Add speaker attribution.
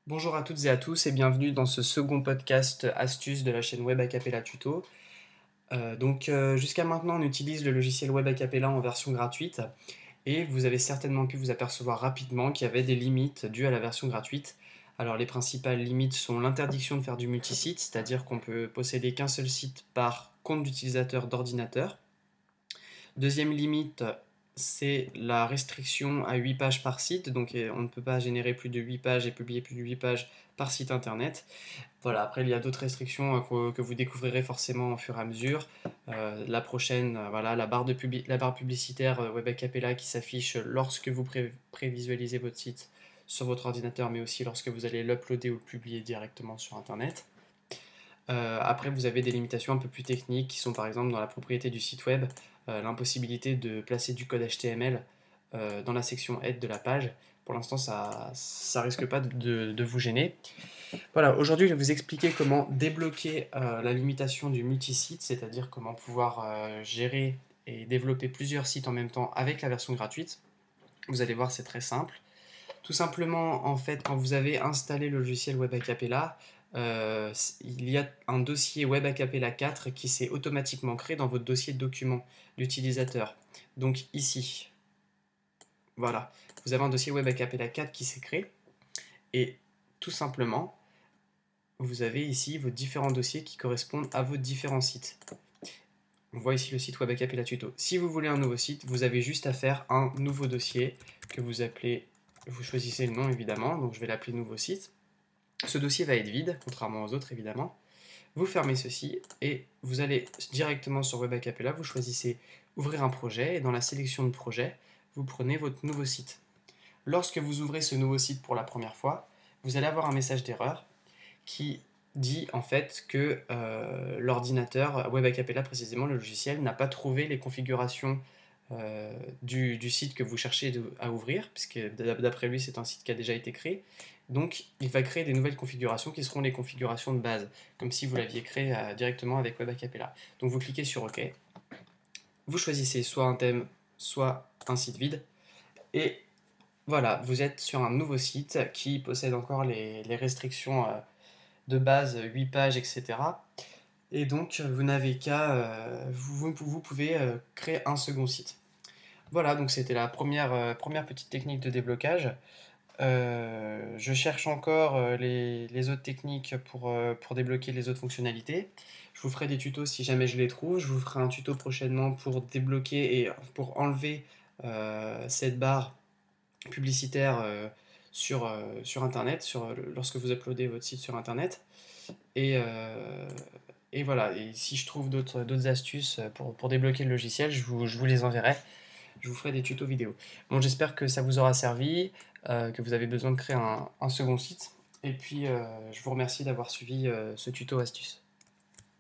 Speaker 1: Bonjour à toutes et à tous et bienvenue dans ce second podcast astuce de la chaîne Web Acapella Tuto. Jusqu'à maintenant on utilise le logiciel Web Acapella en version gratuite et vous avez certainement pu vous apercevoir rapidement qu'il y avait des limites dues à la version gratuite. Alors les principales limites sont l'interdiction de faire du multisite, c'est-à-dire qu'on peut posséder qu'un seul site par compte d'utilisateur d'ordinateur. Deuxième limite, c'est la restriction à 8 pages par site, donc on ne peut pas générer plus de 8 pages et publier plus de 8 pages par site internet. Voilà, après il y a d'autres restrictions que vous découvrirez forcément au fur et à mesure. La prochaine, voilà, la barre publicitaire Web Acapella qui s'affiche lorsque vous prévisualisez votre site sur votre ordinateur, mais aussi lorsque vous allez l'uploader ou le publier directement sur internet. Après, vous avez des limitations un peu plus techniques qui sont par exemple dans la propriété du site web, l'impossibilité de placer du code HTML dans la section aide de la page. Pour l'instant, ça risque pas de vous gêner. Voilà, aujourd'hui, je vais vous expliquer comment débloquer la limitation du multisite, c'est-à-dire comment pouvoir gérer et développer plusieurs sites en même temps avec la version gratuite. Vous allez voir, c'est très simple. Tout simplement, en fait, quand vous avez installé le logiciel Web Acapella, il y a un dossier Web Acapella 4 qui s'est automatiquement créé dans votre dossier de documents d'utilisateur. Donc ici, voilà, vous avez un dossier Web Acapella 4 qui s'est créé et tout simplement, vous avez ici vos différents dossiers qui correspondent à vos différents sites. On voit ici le site Web Acapella Tuto. Si vous voulez un nouveau site, vous avez juste à faire un nouveau dossier que vous appelez, vous choisissez le nom évidemment, donc je vais l'appeler nouveau site. Ce dossier va être vide, contrairement aux autres évidemment. Vous fermez ceci et vous allez directement sur Web Acapella, vous choisissez ouvrir un projet et dans la sélection de projet, vous prenez votre nouveau site. Lorsque vous ouvrez ce nouveau site pour la première fois, vous allez avoir un message d'erreur qui dit en fait que l'ordinateur, Web Acapella précisément, le logiciel, n'a pas trouvé les configurations du site que vous cherchez à ouvrir, puisque d'après lui c'est un site qui a déjà été créé. Donc il va créer des nouvelles configurations qui seront les configurations de base, comme si vous l'aviez créé directement avec Web Acapella. Donc vous cliquez sur OK, vous choisissez soit un thème, soit un site vide, et voilà, vous êtes sur un nouveau site qui possède encore les restrictions de base, 8 pages, etc. Et donc, vous n'avez qu'à, vous pouvez créer un second site. Voilà, donc c'était la première petite technique de déblocage. Je cherche encore les autres techniques pour débloquer les autres fonctionnalités. Je vous ferai des tutos si jamais je les trouve. Je vous ferai un tuto prochainement pour débloquer et pour enlever cette barre publicitaire sur Internet, lorsque vous uploadez votre site sur Internet. Et, euh, et voilà, et si je trouve d'autres astuces pour débloquer le logiciel, je vous les enverrai. Je vous ferai des tutos vidéo. Bon, j'espère que ça vous aura servi, que vous avez besoin de créer un second site. Et puis, je vous remercie d'avoir suivi ce tuto astuce.